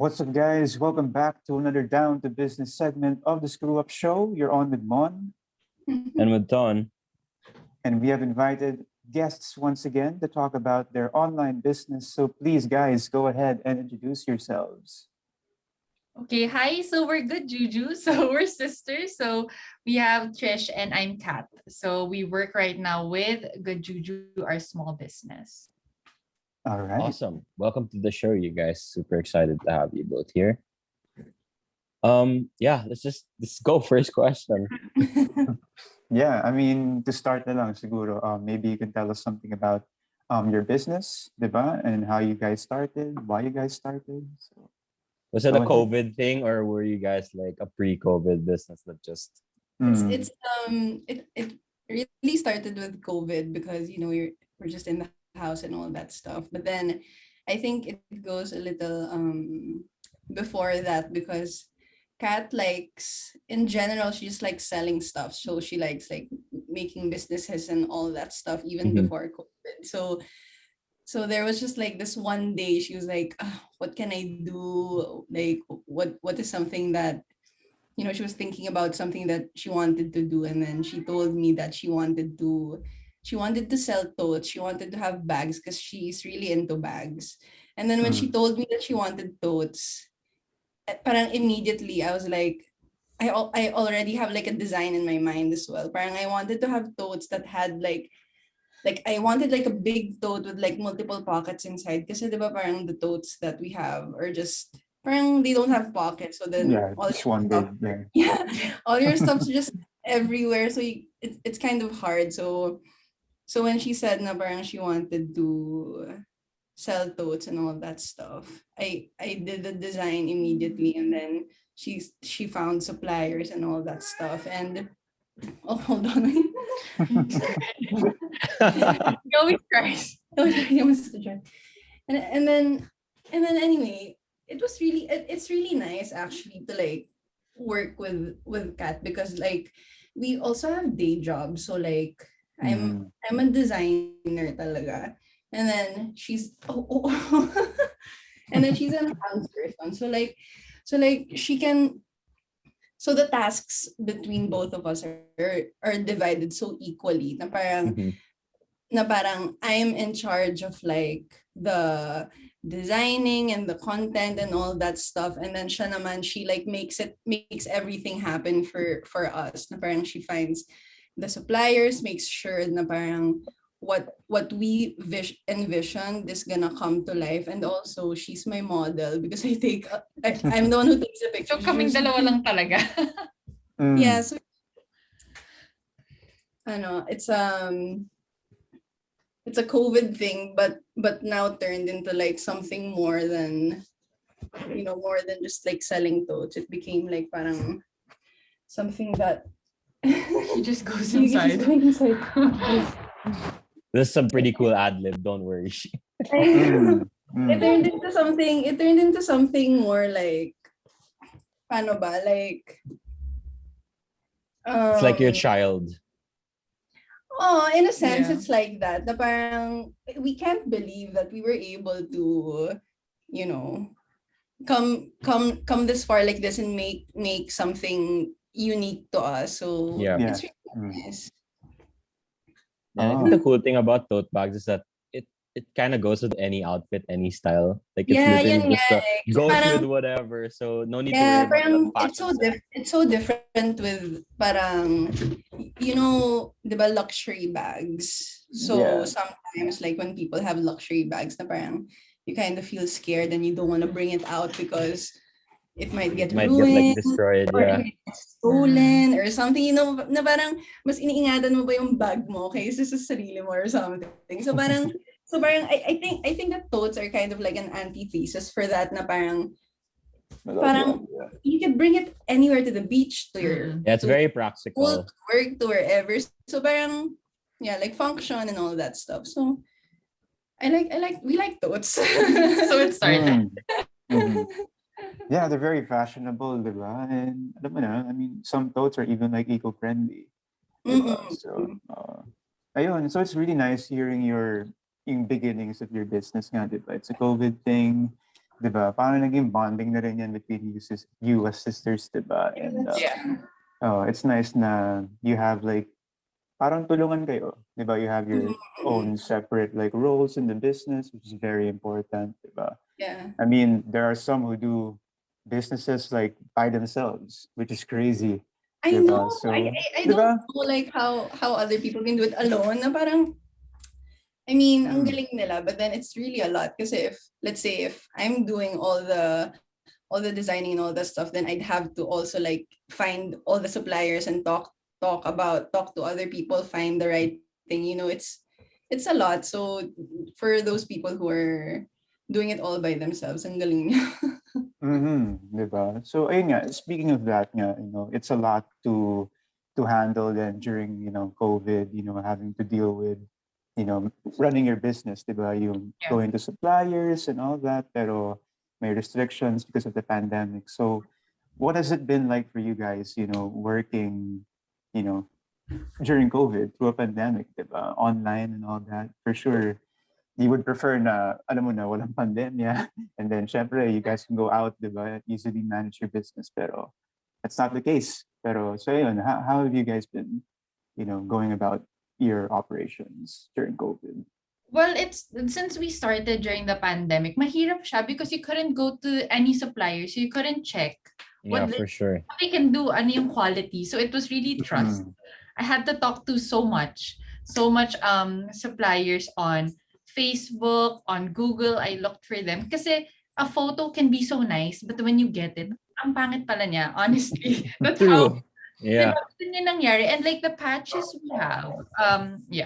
What's up, guys? Welcome back to another Down to Business segment of the Screw Up Show. You're on with Mon, And with Don. and we have invited guests once again to talk about their online business. So please, guys, go ahead and introduce yourselves. Okay, hi. So we're good, Juju. So we're sisters. So we have Trish and I'm Kat. So we work right now with Good Juju, our small business. All right. Awesome. Welcome to the show, you guys. Super excited to have you both here. Let's go. First question. Yeah, I mean, to start na lang siguro, maybe you can tell us something about your business, diba? And how you guys started, why you guys started. So, Was it Go a ahead. COVID thing or were you guys like a pre-COVID business that just mm, It really started with COVID because we're just in the house and all that stuff. But then I think it goes a little before that because Kat likes in general she just likes selling stuff. So she likes like making businesses and all that stuff even Mhm. before COVID. So there was just like this one day she was like, what can I do? Like what is something that she was thinking about something that she wanted to do, and then she told me that she wanted to sell totes. She wanted to have bags because she's really into bags. And then when she mm, told me that she wanted totes, parang immediately I was like, I already have like a design in my mind as well. Parang I wanted to have totes that had like I wanted like a big tote with like multiple pockets inside. Kasi diba parang the totes that we have are just parang they don't have pockets. So then yeah, all just your one stuff, big, yeah. yeah, all your stuff's just everywhere. So it's kind of hard. So when she said na parang she wanted to sell totes and all that stuff, I did the design immediately, and then she found suppliers and all that stuff. And oh, hold on. He always cries. Oh, he wants to try. And then anyway, it's really nice actually to like work with Kat because like we also have day jobs. So like I'm Mm, I'm a designer talaga. And then she's and then she's an accounts person. So like she can so the tasks between both of us are divided so equally Mhm. na parang I'm in charge of like the designing and the content and all that stuff, and then siya naman she like makes everything happen for us na parang she finds the suppliers, makes sure na parang what we envisioned is gonna come to life, and also she's my model because I'm the one who takes the So pictures kaming usually. dalawa lang talaga. Yeah, mm. so it's a COVID thing, but now turned into like something more than just like selling totes. It became like parang something that He just goes you can just inside. go inside. This is some pretty cool ad lib, don't worry. Mm, It mm. turned into something. It turned into something more like paano ba like It's like your um child. oh, in a sense Yeah. it's like that. Na parang we can't believe that we were able to you know come this far like this and make something unique to us. So Yeah. Yeah. it's really Mm. nice. And I think the Oh, cool thing about tote bags is that it kind of goes with any outfit, any style. Like it's Yeah, literally yun nga just eh. Kasi goes with parang, whatever. So no need to worry yeah, about that parang fashion sense. it's so different with parang, di ba, luxury bags. So yeah. sometimes like when people have luxury bags na parang you kind of feel scared and you don't want to bring it out because it might get It might get like ruined destroyed. or it Yeah. might get stolen or something, na parang mas iniingatan mo ba yung bag mo kaysa sa sarili mo or something. So parang I think that totes are kind of like an antithesis for that na I love that. parang Yeah. you can bring it anywhere, to the beach, to your Yeah, it's to very school, practical. to work, to wherever. So parang yeah, like function and all that stuff. So we like totes. So it started. Mm. Yeah, they're very fashionable, diba? And alam mo na, I mean, some totes are even like eco-friendly, diba? So, Mm-mm. ayun. So it's really nice hearing your beginnings of your business nga, diba? It's a COVID thing. diba? Parang naging bonding na rin yan between you as sisters, diba? And That's Yeah. true. it's nice na you have like parang tulungan kayo, diba? You have your own separate like roles in the business, which is very important, diba? Yeah. I mean, there are some who do businesses like by themselves, which is crazy, I know. diba? So, I don't diba? know like how other people can do it alone. Na parang, I mean, ang Mm. galing nila, but then it's really a lot. Kasi if, let's say, if I'm doing all the designing and all that stuff, then I'd have to also like find all the suppliers and talk to other people, find the right thing. You know, it's a lot. So for those people who are doing it all by themselves, ang galing niya. Mm-hmm, diba? So, ayun nga, speaking of that nga, it's a lot to handle then during, COVID, having to deal with, running your business, diba? Yung Yeah. going to suppliers and all that, pero may restrictions because of the pandemic. So, what has it been like for you guys, working, you know, during COVID through a pandemic, diba? Online and all that. For sure, you would prefer na, alam mo na, walang pandemya. And then, syempre, you guys can go out, di ba? Easily manage your business. Pero that's not the case. Pero, so yun, how have you guys been, going about your operations during COVID? Well, it's since we started during the pandemic, mahirap siya because you couldn't go to any suppliers, so you couldn't check Yeah, what they, for sure. what they can do, ano yung quality. So it was really trust. Mm. I had to talk to so much suppliers on Facebook, on Google. I looked for them kasi a photo can be so nice, but when you get it, ang pangit pala niya, honestly. That's how True. Yeah. Yun yung nangyari. And like the patches we have, we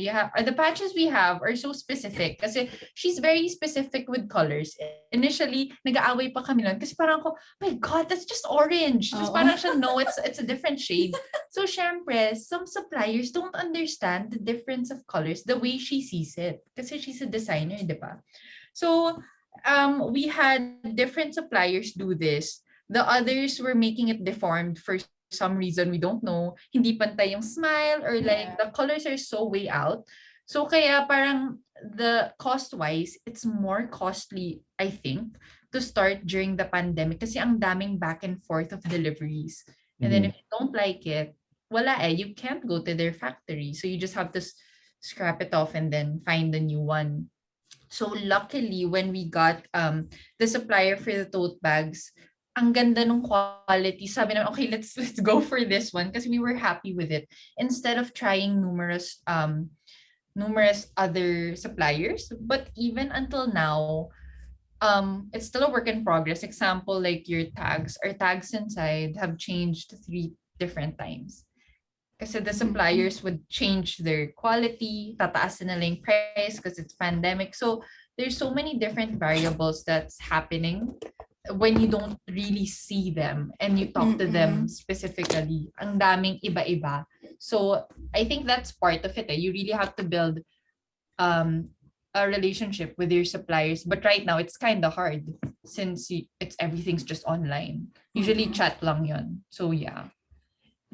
have, the patches we have are so specific kasi she's very specific with colors. Initially, nag-aaway pa kami nun kasi parang ko, oh my God, that's just orange. Tapos Oo. parang siya, no, it's a different shade. So syempre, some suppliers don't understand the difference of colors the way she sees it. Kasi she's a designer, di ba? So, we had different suppliers do this. The others were making it deformed for some reason we don't know. Hindi pantay yung smile or like the colors are so way out. So kaya parang the cost-wise, it's more costly, I think, to start during the pandemic kasi ang daming back and forth of deliveries. And then if you don't like it, wala you can't go to their factory. So you just have to scrap it off and then find a new one. So luckily, when we got the supplier for the tote bags, ang ganda ng quality. Sabi namin, okay, let's go for this one because we were happy with it. Instead of trying numerous other suppliers, but even until now, it's still a work in progress. Example, like your tags, our tags inside have changed 3 different times. Kasi the suppliers would change their quality, tataasin nila yung price because it's pandemic. So there's so many different variables that's happening when you don't really see them and you talk to them specifically. Ang daming iba-iba. So I think that's part of it. You really have to build a relationship with your suppliers. But right now, it's kind of hard since it's everything's just online. Usually chat lang yun. So yeah,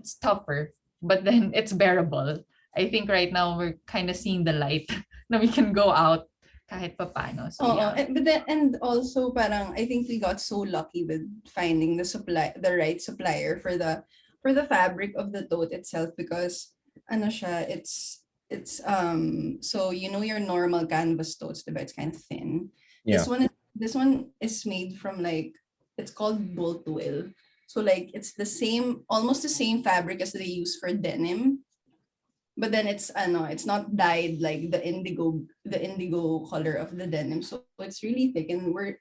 it's tougher, but then it's bearable. I think right now we're kind of seeing the light na we can go out kahit papano. So yeah. But then, and also parang I think we got so lucky with finding the right supplier for the fabric of the tote itself because ano siya, it's so you know your normal canvas totes, diba? It's kind of thin. Yeah. This one is made from like, it's called bolt twill. So like it's almost the same fabric as they use for denim. But then it's not dyed like the indigo color of the denim. So it's really thick and I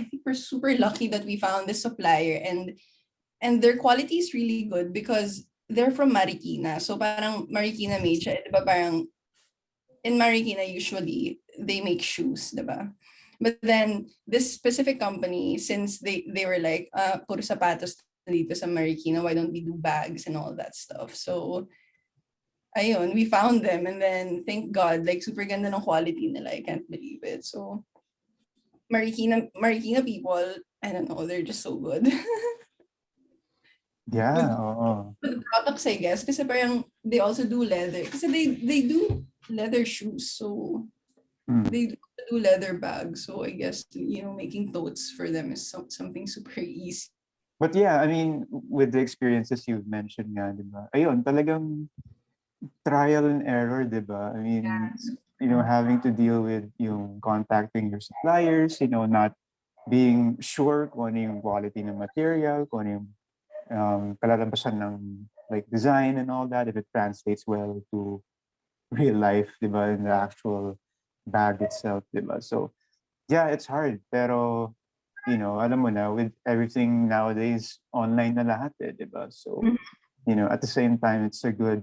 think we're super lucky that we found this supplier and their quality is really good because they're from Marikina. So parang Marikina made siya, diba? Parang in Marikina usually they make shoes, diba? But then this specific company, since they were like, puro sapatos dito sa Marikina, why don't we do bags and all that stuff? So ayun, we found them and then thank God, like super ganda ng quality nila. I can't believe it. So Marikina people, I don't know, they're just so good. Yeah. With products, I guess, kasi parang they also do leather. Kasi they do leather shoes. So they do leather bags. So I guess, making totes for them is something super easy. But yeah, I mean, with the experiences you've mentioned nga, di ba? Ayun, talagang trial and error, di ba? I mean, having to deal with yung contacting your suppliers, not being sure kung ano yung quality ng material, kung ano yung kalalabasan ng like design and all that, if it translates well to real life, di ba, in the actual bag itself, di ba? So, yeah, it's hard. Pero, alam mo na, with everything nowadays, online na lahat di ba? So, at the same time, it's a good,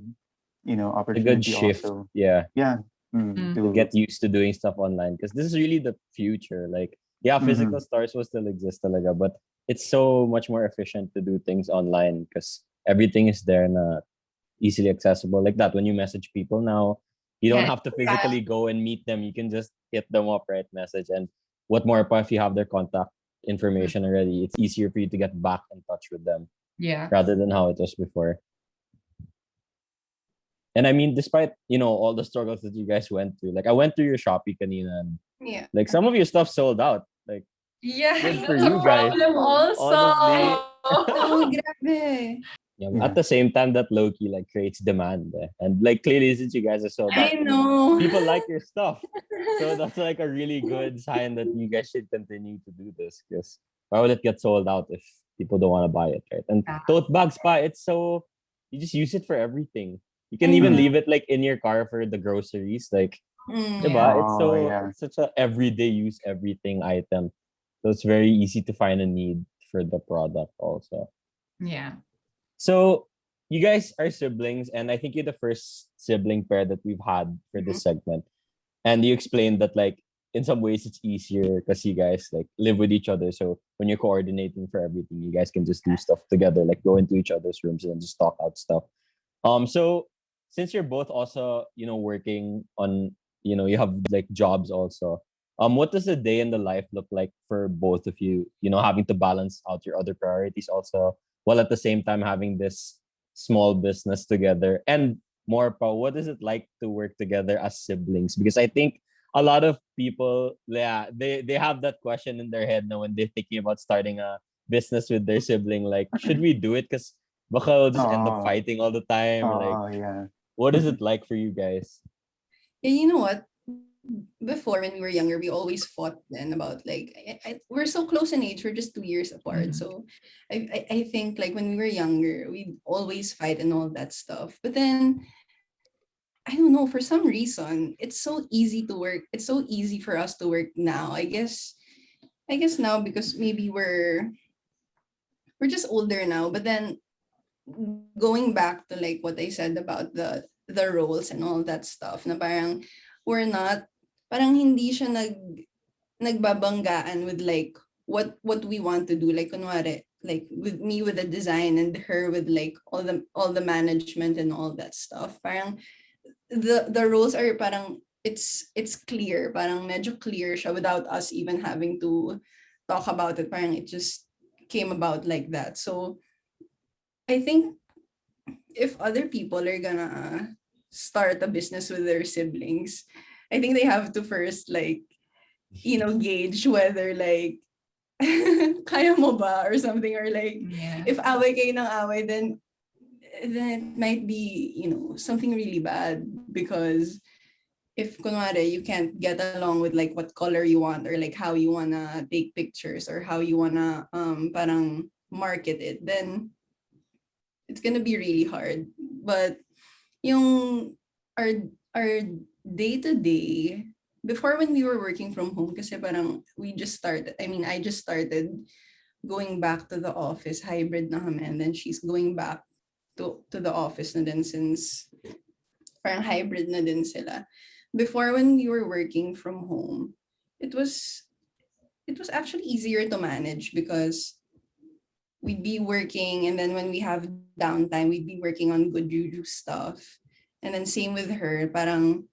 A good opportunity shift. also. Yeah. Yeah. To get used to doing stuff online, because this is really the future. Like, yeah, physical stores will still exist talaga, but it's so much more efficient to do things online because everything is there na easily accessible. Like that, when you message people now, you don't have to physically go and meet them. You can just hit them up, right? Message. And what more if you have their contact information already, it's easier for you to get back in touch with them. Yeah. Rather than how it was before. And I mean, despite, all the struggles that you guys went through, like I went through your Shopee kanina and like some of your stuff sold out. Like, yeah, good for that's a you guys. problem also. Honestly. Oh, grabe. Yeah, at the same time, that low-key like creates demand. And like clearly, since you guys are sold out, I know. people like your stuff. So that's like a really good sign that you guys should continue to do this, because why would it get sold out if people don't want to buy it, right? And tote bags, it's so, you just use it for everything. You can even leave it like in your car for the groceries, like, diba? It's such a everyday use everything item. So it's very easy to find a need for the product also. Yeah. So you guys are siblings, and I think you're the first sibling pair that we've had for this segment. And you explained that like in some ways it's easier because you guys like live with each other. So when you're coordinating for everything, you guys can just do stuff together, like go into each other's rooms and just talk out stuff. So since you're both also, working on, you have like jobs also. What does a day in the life look like for both of you? Having to balance out your other priorities also, while at the same time having this small business together. And more, what is it like to work together as siblings? Because I think a lot of people, they have that question in their head now when they're thinking about starting a business with their sibling. Like, should we do it? Because baka we'll just end up fighting all the time. What is it like for you guys? Yeah, you know what? Before, when we were younger, we always fought then about like we're so close in age. We're just 2 years apart. So I think like when we were younger, we'd always fight and all that stuff. But then I don't know, for some reason, it's so easy to work. It's so easy for us to work now. I guess now because maybe we're just older now. But then going back to like what I said about the roles and all that stuff, na parang parang hindi siya nagbabanggaan with like what we want to do. Like kunwari, like with me with the design and her with like all the management and all that stuff. Parang the roles are parang it's clear, parang medyo clear siya without us even having to talk about it. Parang it just came about like that. So I think if other people are gonna start a business with their siblings, I think they have to first like, gauge whether like kaya mo ba or something, or like if away kayo ng away, then it might be, something really bad, because if kunwari you can't get along with like what color you want, or like how you wanna take pictures, or how you wanna parang market it, then it's gonna be really hard. But yung our day to day before, when we were working from home, kasi parang I just started going back to the office, hybrid na kami, and then she's going back to the office na din, since parang hybrid na din sila. Before, when we were working from home, it was actually easier to manage, because we'd be working, and then when we have downtime, we'd be working on good Juju stuff. And then same with her, parang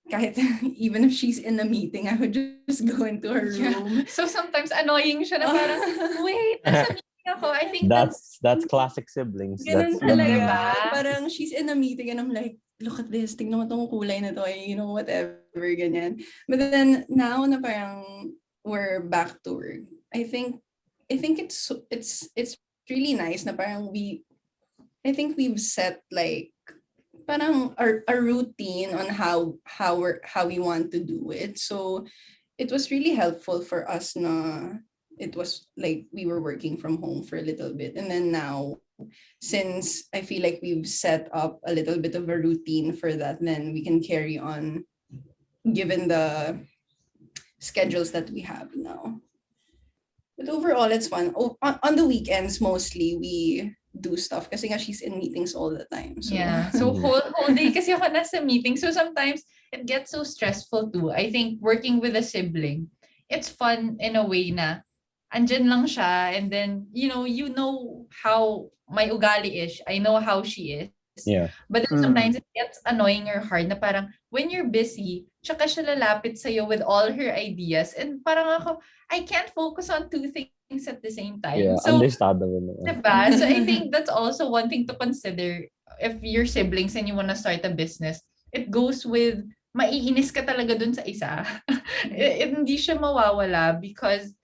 kahit even if she's in a meeting, I would just go into her room. So sometimes annoying siya na parang, wait, nasa meeting ako. I think that's classic siblings. Ganun That's talaga. Parang she's in a meeting and I'm like, look at this, tignan mo tong kulay na to, whatever, ganyan. But then, now na parang we're back to work, I think it's really nice na parang I think we've set like parang a routine on how we want to do it. So it was really helpful for us na it was like we were working from home for a little bit, and then now, since I feel like we've set up a little bit of a routine for that, then we can carry on given the schedules that we have now. But overall, it's fun. On the weekends, mostly we do stuff kasi nga she's in meetings all the time. So Yeah. So Mhm. whole day kasi ako nasa meeting. So sometimes it gets so stressful too. I think working with a sibling, it's fun in a way na andyan lang siya, and then you know how my ugali is. I know how she is. Yeah. But then sometimes it gets annoying or hard na parang when you're busy, tsaka siya lalapit sa'yo with all her ideas, and parang ako, I can't focus on two things at the same time. Yeah, So understandable naman. diba? So I think that's also one thing to consider if you're siblings and you want to start a business. It goes with maiinis ka talaga dun sa isa. Hindi siya mawawala because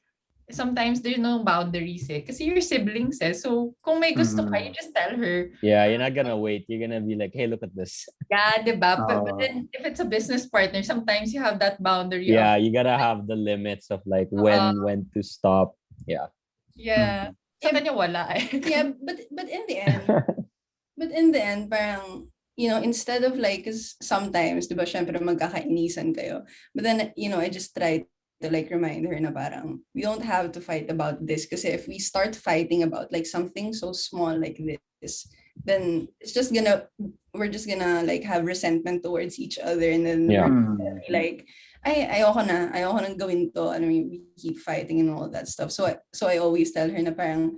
sometimes there's no boundaries eh. Kasi your siblings eh. So kung may gusto ka, you just tell her. Yeah, you're not gonna wait. You're gonna be like, hey, look at this. Yeah, diba? But Oo. then if it's a business partner, sometimes you have that boundary Yeah, of, you gotta have the limits of like when to stop. Yeah. yeah. Sa kanya wala eh. yeah, but in the end, parang, instead of like, cause sometimes, di ba, syempre magkakainisan kayo. But then, I just try to like remind her na parang, we don't have to fight about this. Kasi if we start fighting about like something so small like this, then we're just gonna like have resentment towards each other, and then Yeah. we're be like, ayoko na gawin to. I mean, we keep fighting and all that stuff. So I always tell her na parang,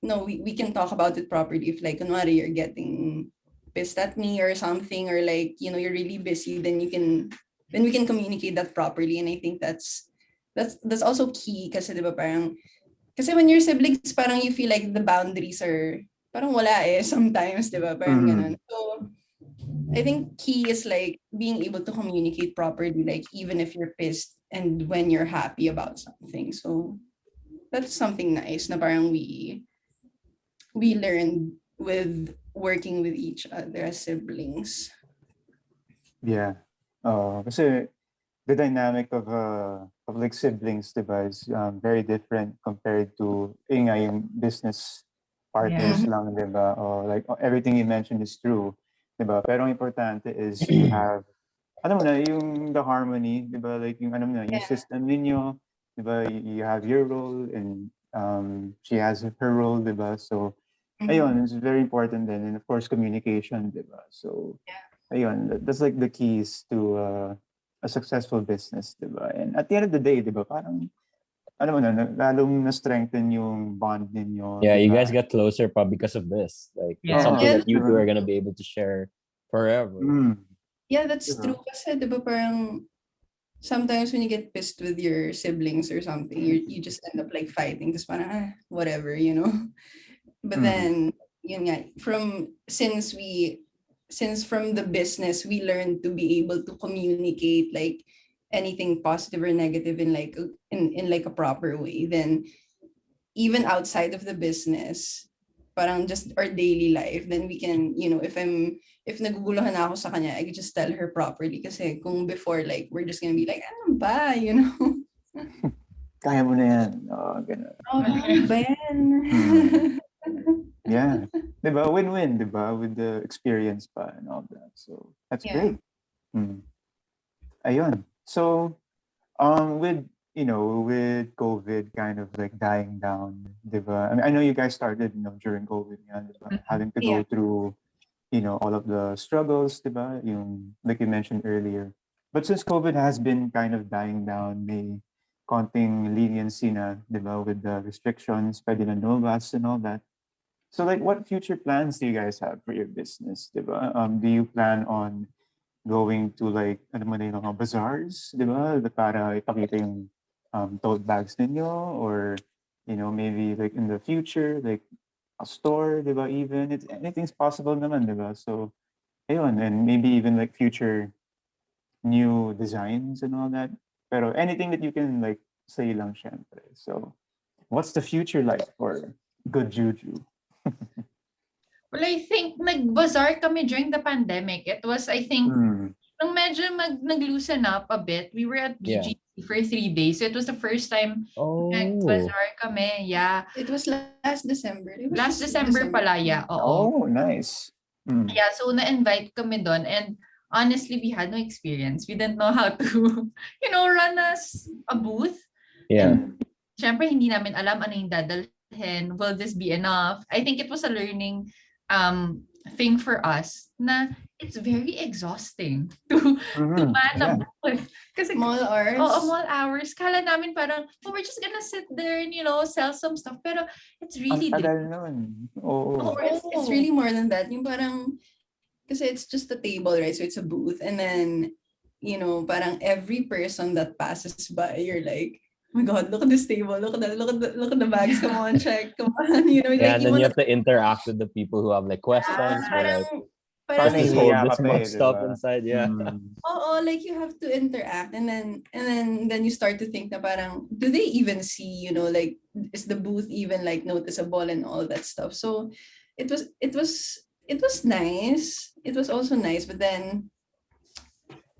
no, we can talk about it properly. If like, kunwari, you're getting pissed at me or something, or like, you're really busy, then we can communicate that properly. And I think that's also key kasi, di ba, parang, kasi when you're siblings, parang you feel like the boundaries are, parang wala eh, sometimes, di ba, parang ganun. So, I think key is like being able to communicate properly, like even if you're pissed and when you're happy about something. So, that's something nice na parang we learned with working with each other as siblings. Yeah. Kasi the dynamic of like siblings, diba, is very different compared to yung business partners lang, diba? Like everything you mentioned is true, diba? Pero ang importante is you have, mo na, yung the harmony, diba? Like yung mo na, yung system ninyo, diba? You have your role and she has her role, diba? So, ayun, it's very important then. And of course, communication, diba? So, ayun, that's like the keys to a successful business, diba? And at the end of the day, diba, parang, mo na, lalong na-strengthen yung bond ninyo. Yeah, you diba? guys got closer probably because of this. Like Yeah. it's something Yeah. that you two are gonna be able to share forever. Yeah, that's Diba? true. Kasi, di ba, parang sometimes when you get pissed with your siblings or something, you just end up like fighting. Because parang, whatever, But then, yun nga, since from the business, we learned to be able to communicate like anything positive or negative in like in like a proper way. Then even outside of the business, parang just our daily life, then we can, if naguguluhan na ako sa kanya, I could just tell her properly. Kasi kung before, like, we're just gonna be like, ano ba, Kaya mo na yan. Ganun. ano ba yan? Yeah. Diba? Win-win, diba? With the experience pa and all that. So, that's Yeah. great. Ayun. So, with, with COVID kind of like dying down, diba? I mean, I know you guys started, during COVID, diba? Having to go through, all of the struggles, diba? Like you mentioned earlier. But since COVID has been kind of dying down, may konting leniency na, diba? With the restrictions, pwede na lumabas and all that. So, like, what future plans do you guys have for your business, diba? Do you plan on going to, like, yung mga bazaars, diba? Para ipakita yung tote bags ninyo, or, maybe, like, in the future, like, a store, diba, even? Anything's possible naman, diba? So, ayun, and maybe even like future new designs and all that. Pero anything that you can like say lang syempre. So, what's the future like for Good Juju? Well, I think nag-bazaar kami during the pandemic. It was, I think, Hmm. nung medyo nag-loosen up a bit, we were at Yeah. BGC for 3 days. So it was the first time Oh. nag-bazaar kami. Yeah. It was last December. It was Last just December pala, yeah. Oo. Oh, nice. Hmm. Yeah, so na-invite kami doon and honestly, we had no experience. We didn't know how to, run a booth. Yeah. And syempre, hindi namin alam ano yung dadalhin. Will this be enough? I think it was a learning thing for us na it's very exhausting to Mhm. man a Yeah. booth. Kasi mall hours. mall hours. Kala namin parang, we're just gonna sit there and, sell some stuff. Pero it's Ang really tagal nun. Oo. Or it's really more than that. Yung parang, kasi it's just a table, right? So it's a booth. And then, parang every person that passes by, you're like, oh my God, look at this table. Look at that. Look at the bags. Come on, check. Come on. Yeah, like and then you have to interact with the people who have like questions or like Parang just parang, hold nahihiya ka this pa much di stuff ba? inside. Yeah. oh, like you have to interact, and then you start to think na parang, do they even see, like, is the booth even like noticeable and all that stuff. So it was nice. It was also nice, but then,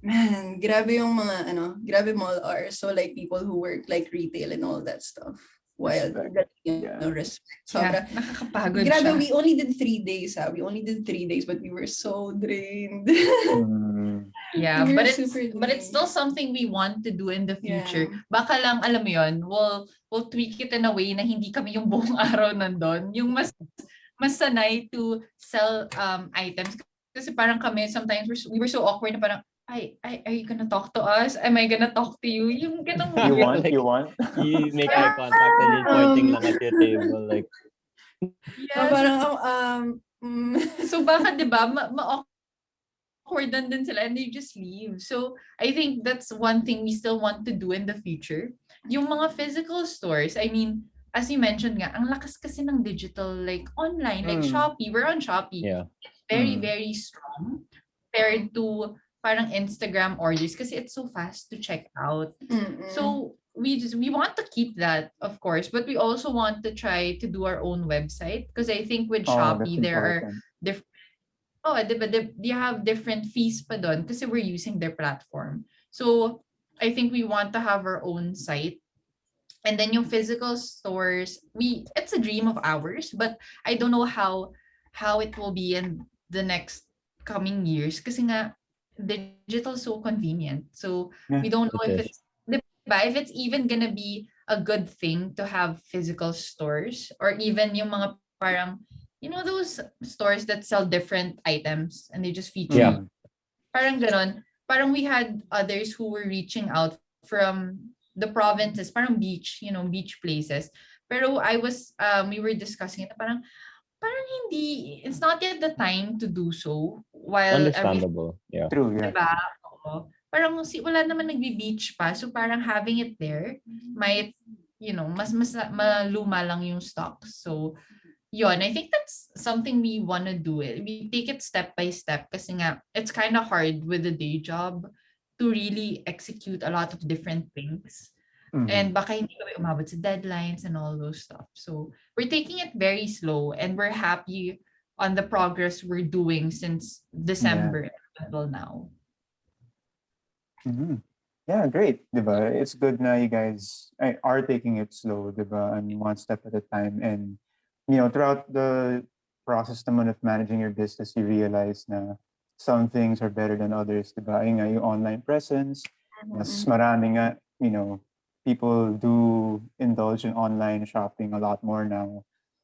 man, grabe mall hours. So like people who work like retail and all that stuff. Wild. Respect. Yeah. Respect. Yeah, Sobra. nakakapagod Grabe, siya. we only did 3 days, ha? We only did 3 days, but we were so drained. Mm. Yeah, We were but it's super still drained. something we want to do in the future. Yeah. Baka lang, alam mo yun, we'll tweak it in a way na hindi kami yung buong araw nandun. Yung mas sanay to sell items. Kasi parang kami, sometimes we were so awkward na parang, are you gonna talk to us? Am I gonna talk to you? Yung ganong You weird. want? Like, You want? You make eye contact and you're pointing lang at your table like Yeah, Parang, so baka 'di ba ma-awkward din sila and they just leave. So I think that's one thing we still want to do in the future. Yung mga physical stores, I mean, as you mentioned nga, ang lakas kasi ng digital, like online, like Shopee. We're on Shopee. yeah. It's very, Mm. very strong compared to parang Instagram orders kasi it's so fast to check out. So we want to keep that, of course, but we also want to try to do our own website because I think with Oh, Shopee that's there are important. different you have different fees pa doon kasi we're using their platform. So I think we want to have our own site. And then yung physical stores, it's a dream of ours, but I don't know how it will be in the next coming years kasi nga digital so convenient. So Yeah, we don't know it if is. it's if it's even gonna be a good thing to have physical stores or even yung mga parang those stores that sell different items and they just feature Yeah. Mm. parang ganon. Parang we had others who were reaching out from the provinces, parang beach places. Pero we were discussing it, parang hindi, it's not yet the time to do so while everything, Understandable. Yeah. True, yeah. diba? Oo. Parang wala naman nagbi-beach pa, so parang having it there might, mas maluma lang yung stocks. So, yun, I think that's something we want to do. We take it step by step kasi nga, it's kind of hard with the day job to really execute a lot of different things. And baka hindi kami umabot sa deadlines and all those stuff. So we're taking it very slow and we're happy on the progress we're doing since December until now. Mm-hmm. Yeah, great, diba? It's good na you guys are taking it slow, diba? And one step at a time. And, throughout the process naman of managing your business, you realize na some things are better than others, diba? Ayun nga, yung online presence, mas marami nga, people do indulge in online shopping a lot more now.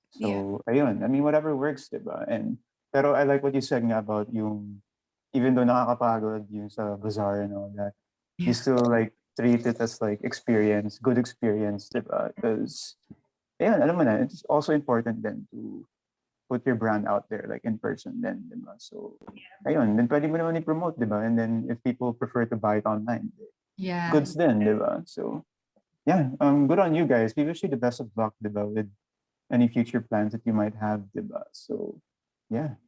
So, ayun, I mean, whatever works, diba? Pero I like what you said nga about yung, even though nakakapagod yung sa bazaar and all that, you still like treat it as like good experience, diba? Because, ayun, alam mo na, it's also important then to put your brand out there, like in person then, diba? So, ayun, then pwede mo naman i-promote, diba? And then if people prefer to buy it online, Yeah. goods then, diba? So, yeah, good on you guys. We wish you the best of luck, diba, with any future plans that you might have, diba? So, yeah.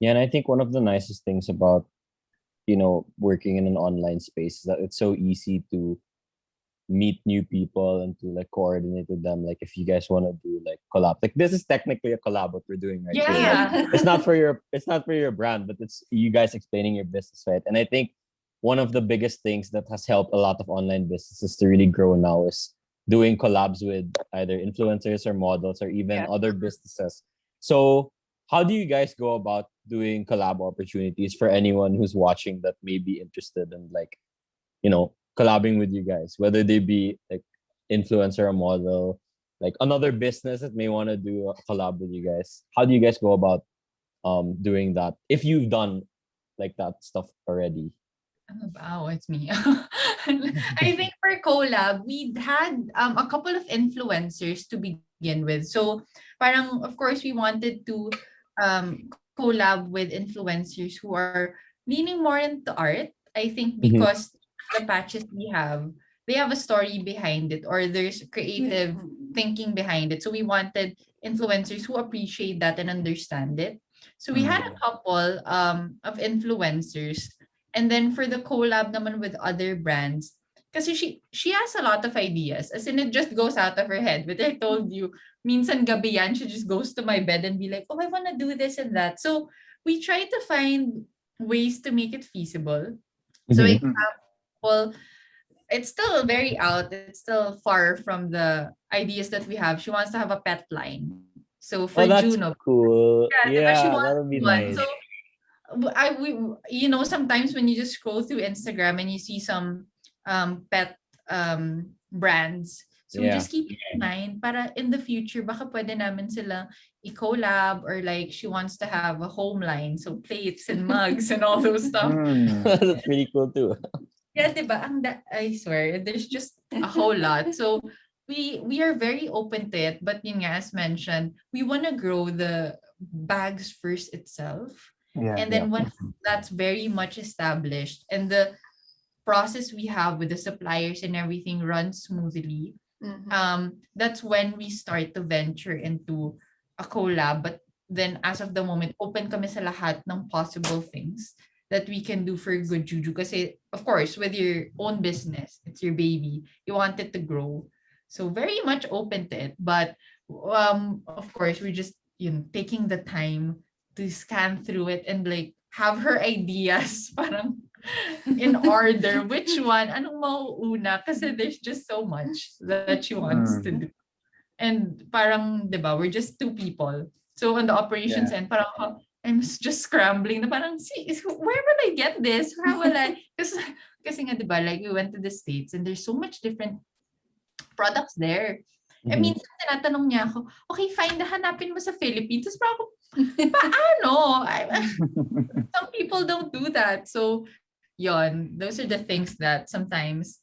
Yeah, and I think one of the nicest things about, working in an online space is that it's so easy to meet new people and to like coordinate with them. Like if you guys want to do like collab, like this is technically a collab what we're doing right here. Like Yeah. it's not for your brand, but it's you guys explaining your business, right? And I think one of the biggest things that has helped a lot of online businesses to really grow now is doing collabs with either influencers or models or even Yeah. other businesses. So how do you guys go about doing collab opportunities for anyone who's watching that may be interested in like, collabing with you guys, whether they be like influencer or model, like another business that may want to do a collab with you guys? How do you guys go about doing that if you've done like that stuff already? Wow, it's me. I think for collab, we had a couple of influencers to begin with. So, parang of course we wanted to collab with influencers who are leaning more into art. I think Mhm. because the patches we have, they have a story behind it or there's creative thinking behind it. So we wanted influencers who appreciate that and understand it. So we had a Mm. couple of influencers, and then for the collab naman with other brands, kasi she has a lot of ideas. As in, it just goes out of her head. But I told you, minsan gabi yan, she just goes to my bed and be like, oh, I want to do this and that. So we try to find ways to make it feasible. So Mhm. Mm. example, it's still very out. It's still far from the ideas that we have. She wants to have a pet line. So for Oh, June, that's cool. yeah, diba, she Yeah, wants that'll be one. So nice. sometimes when you just scroll through Instagram and you see some pet brands, so we Yeah. just keep it in mind para in the future baka pwede namin sila i-collab, or like she wants to have a home line, so plates and mugs and all those stuff. Mm. That's pretty cool too. Yeah, diba? I swear, there's just a whole lot. So we are very open to it, but yun nga, as mentioned, we want to grow the bags first itself. Yeah. And then once that's very much established and the process we have with the suppliers and everything runs smoothly, that's when we start to venture into a collab. But then as of the moment, open kami sa lahat ng possible things that we can do for good juju. Kasi of course, with your own business, it's your baby. You want it to grow. So very much open to it. But of course, we're just taking the time to scan through it and like have her ideas parang in order which one anong mauuna kasi there's just so much that she wants to Mm. do. And parang, 'di ba, we're just two people. So on the operations Yeah. end, parang just scrambling na parang, see, where will I get this? How will I? Kasi nga, 'di ba, like we went to the States and there's so much different products there. And Mhm. minsan tinatanong niya ako, okay, fine, hanapin mo sa Philippines. Tapos parang ako, paano? Some people don't do that. So, yon, those are the things that sometimes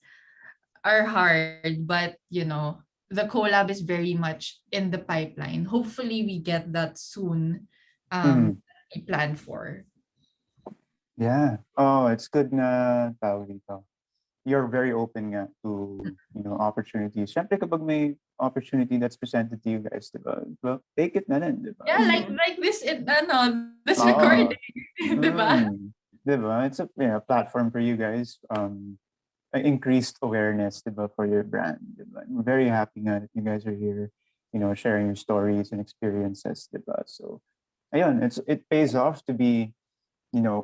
are hard, but the collab is very much in the pipeline. Hopefully we get that soon. Mm. We plan for. Yeah. Oh, it's good na tawag dito. You're very open nga to, opportunities. Siyempre kapag may opportunity that's presented to you guys, diba? Well, take it na rin, diba? Yeah, So, like this this oo. recording, 'di ba? Mm. Diba? It's a platform for you guys. Increased awareness, diba, for your brand. Diba? I'm very happy nga that you guys are here, sharing your stories and experiences, diba? So, ayun, it pays off to be,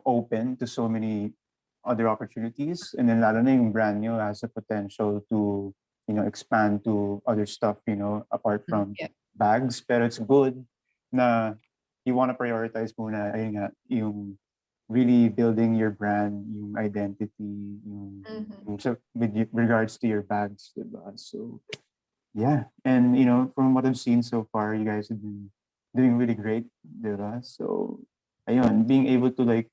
open to so many other opportunities. And then lalo na yung brand nyo has the potential to, expand to other stuff, apart from Yeah. bags. Pero it's good na you want to prioritize muna, ayun nga, yung really building your brand, yung identity, yung with regards to your bags, diba? So, yeah. And, from what I've seen so far, you guys have been doing really great, diba? So, ayun, being able to like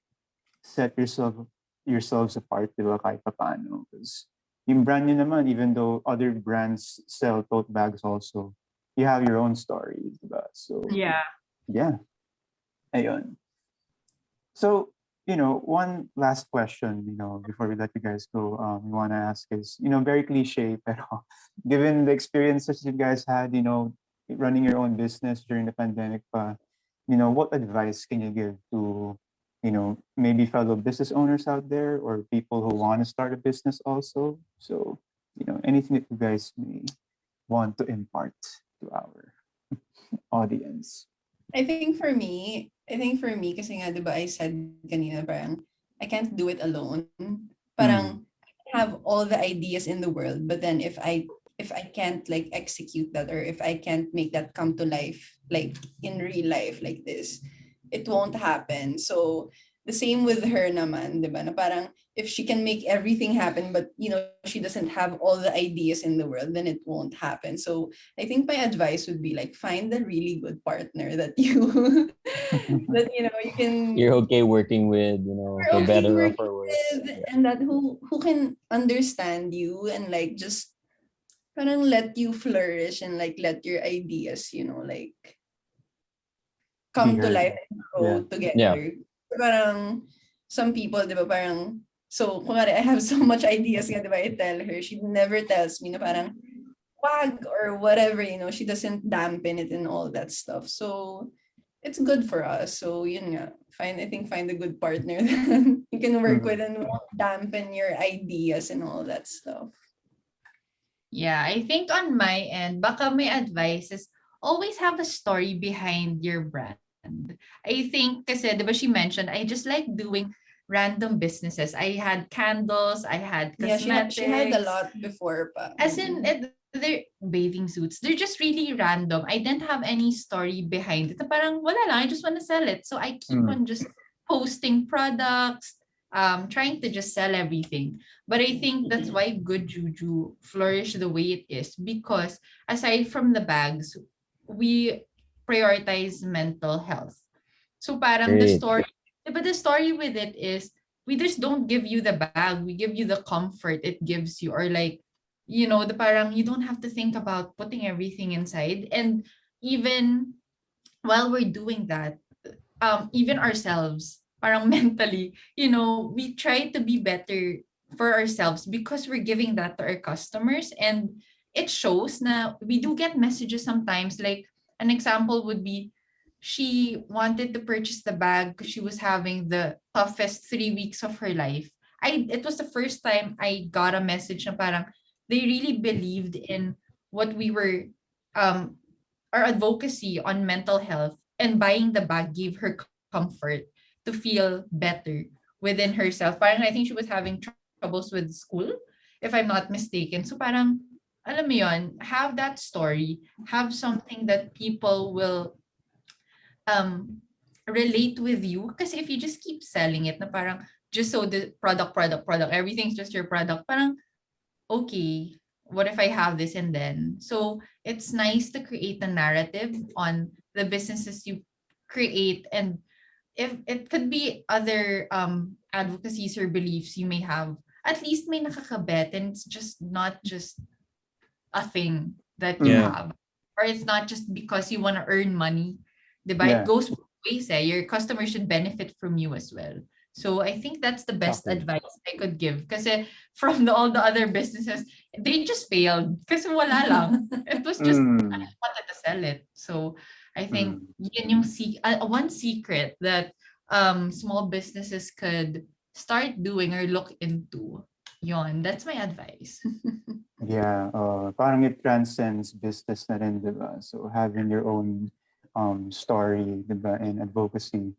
set yourselves apart, di ba, kahit papaano. Because yung brand nyo naman, even though other brands sell tote bags also, you have your own story, di ba? So, Yeah. yeah, ayun. So, one last question, before we let you guys go, we want to ask is, very cliche, pero given the experiences you guys had, running your own business during the pandemic pa, what advice can you give to, maybe fellow business owners out there or people who want to start a business also? So, anything that you guys may want to impart to our audience. Kasi nga, di ba, I said kanina, parang, I can't do it alone. Mm. Parang, I have all the ideas in the world, but then if I can't like execute that, or if I can't make that come to life, like in real life like this, it won't happen. So the same with her naman, di ba? Na parang if she can make everything happen, but she doesn't have all the ideas in the world, then it won't happen. So I think my advice would be like find a really good partner that you that you can You're okay working with, you're for okay better or working for worse. with, and that who can understand you and like just parang let you flourish and like let your ideas, like Be come to heard. life and Yeah. grow Yeah. together. Parang some people, di ba, parang, so kunwari I have so much ideas nga, di ba, I tell her, she never tells me na parang, wag or whatever, she doesn't dampen it and all that stuff. So it's good for us. So yun nga, find a good partner that you can work with Mhm. and won't dampen your ideas and all that stuff. Yeah, I think on my end, baka my advice is always have a story behind your brand. I think kasi, di ba she mentioned, I just like doing random businesses. I had candles, I had Yeah, she had a cosmetics. lot before pa. As in, they're bathing suits. They're just really random. I didn't have any story behind it. Parang wala lang, I just want to sell it. So I keep Mm. on just posting products, trying to just sell everything. But I think that's why Good Juju flourished the way it is, because aside from the bags, we prioritize mental health. So parang the Great. story, but the story with it is we just don't give you the bag, we give you the comfort it gives you, or like, the parang you don't have to think about putting everything inside. And even while we're doing that, even ourselves, parang mentally, we try to be better for ourselves because we're giving that to our customers. And it shows na we do get messages sometimes. Like an example would be, she wanted to purchase the bag because she was having the toughest 3 weeks of her life. It was the first time I got a message na parang they really believed in what we were, um our advocacy on mental health, and buying the bag gave her comfort to feel better within herself. Parang I think she was having troubles with school, if I'm not mistaken. So parang, alam mo yun, have that story, have something that people will um relate with you. Because if you just keep selling it na parang just so the product, everything's just your product, parang okay, what if I have this and then? So it's nice to create a narrative on the businesses you create. And if it could be other advocacies or beliefs you may have, at least may nakakabet, and it's just not just a thing that you Yeah. Mm. have, or it's not just because you want to earn money. Diba? It Yeah. goes both ways. Your customers should benefit from you as well. So I think that's the best Exactly. advice I could give. Kasi from all the other businesses, they just failed. Kasi wala lang. It was just, I Mm. just wanted to sell it. So I think Mm. yun yung one secret that small businesses could start doing or look into. Yon, that's my advice. Yeah, parang it transcends business na rin, di ba? So having your own story, di ba, and advocacy,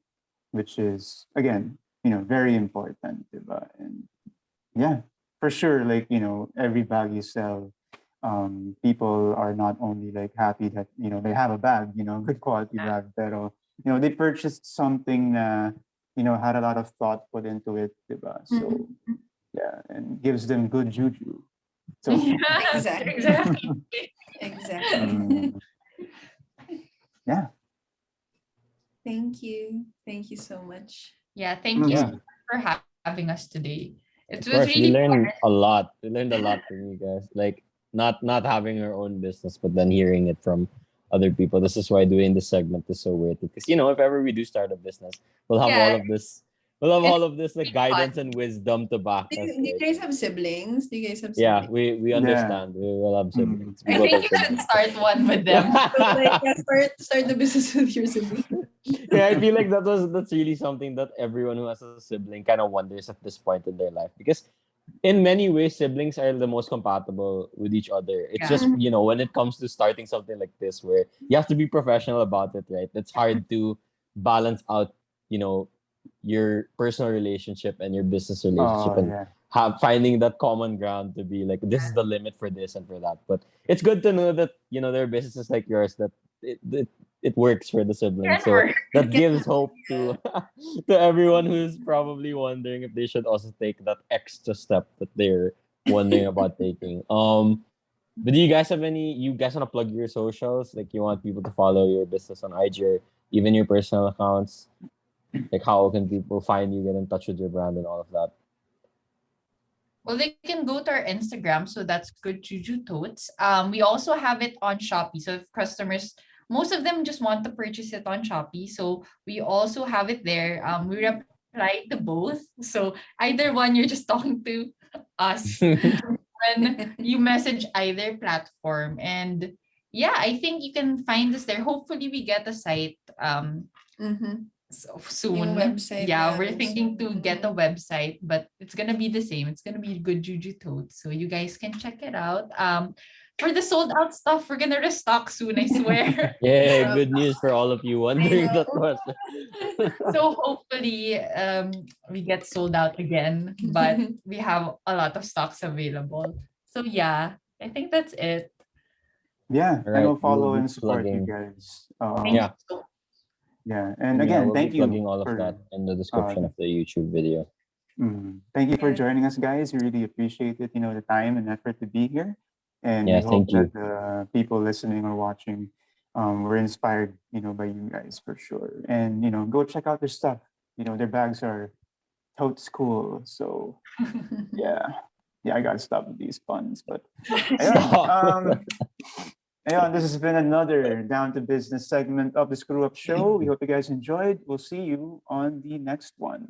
which is, again, very important, di ba? And yeah, for sure, like, every bag you sell, people are not only like happy that, they have a bag, good quality bag, pero, they purchased something na, had a lot of thought put into it, di ba? So yeah, and gives them good juju. So Yeah, Exactly. exactly. Exactly. mm, yeah. Thank you. Thank you so much. Yeah, thank you so Mhm. Yeah. much for having us today. It Of was course, we really fun. learned a lot. We learned a lot from you guys. Like not having our own business, but then hearing it from other people. This is why doing this segment is so worth it. Because if ever we do start a business, we'll have Yeah, all of this. We'll have it's all of this like really fun. guidance and wisdom to back us. Do you Right? guys have siblings? Do you guys have Yeah, siblings? we Yeah. understand. We will have Mm. siblings. We I both think have you should siblings. start one with them. So like, yeah, start the business with your siblings. Yeah, I feel like that's really something that everyone who has a sibling kind of wonders at this point in their life, because in many ways siblings are the most compatible with each other. It's Yeah. just, when it comes to starting something like this where you have to be professional about it, right? It's hard to balance out, you know, your personal relationship and your business relationship, Oh and yeah. have finding that common ground to be like, this is the limit for this and for that. But it's good to know that, there are businesses like yours that it works for the siblings. Can So work. that gives hope to to everyone who's probably wondering if they should also take that extra step that they're wondering about taking. But do you guys have any? You guys want to plug your socials? Like, you want people to follow your business on IG or even your personal accounts? Like, how can people find you, get in touch with your brand, and all of that? Well, they can go to our Instagram, so that's good Juju Totes. We also have it on Shopee. So if customers, most of them just want to purchase it on Shopee. So we also have it there. We reply to both. So either one, you're just talking to us when you message either platform. And yeah, I think you can find us there. Hopefully we get a site Mm-hmm. so New soon. website Yeah, we're namin thinking to soon. get a website, but it's gonna be the same. It's gonna be good Juju Totes. So you guys can check it out. For the sold out stuff, we're gonna restock soon, I swear. Yeah, Yeah, good news for all of you I wondering that know. question. So hopefully we get sold out again, but we have a lot of stocks available. So yeah, I think that's it. Yeah, All I right, will we'll follow be and support you plugging. guys. Thank Yeah, you so Yeah, and yeah, again, we'll be thank you plugging all of for that in the uh, description of the YouTube video. thank you for Yeah. joining us, guys. We really appreciate it. The time and effort to be here, and we Yeah, hope thank that you. the people listening or watching, were inspired, by you guys for sure. And go check out their stuff. Their bags are totes cool. So yeah, yeah, I gotta stop with these puns, but ayun, Stop. ayun, this has been another Down to Business segment of the Screw Up Show. We hope you guys enjoyed. We'll see you on the next one.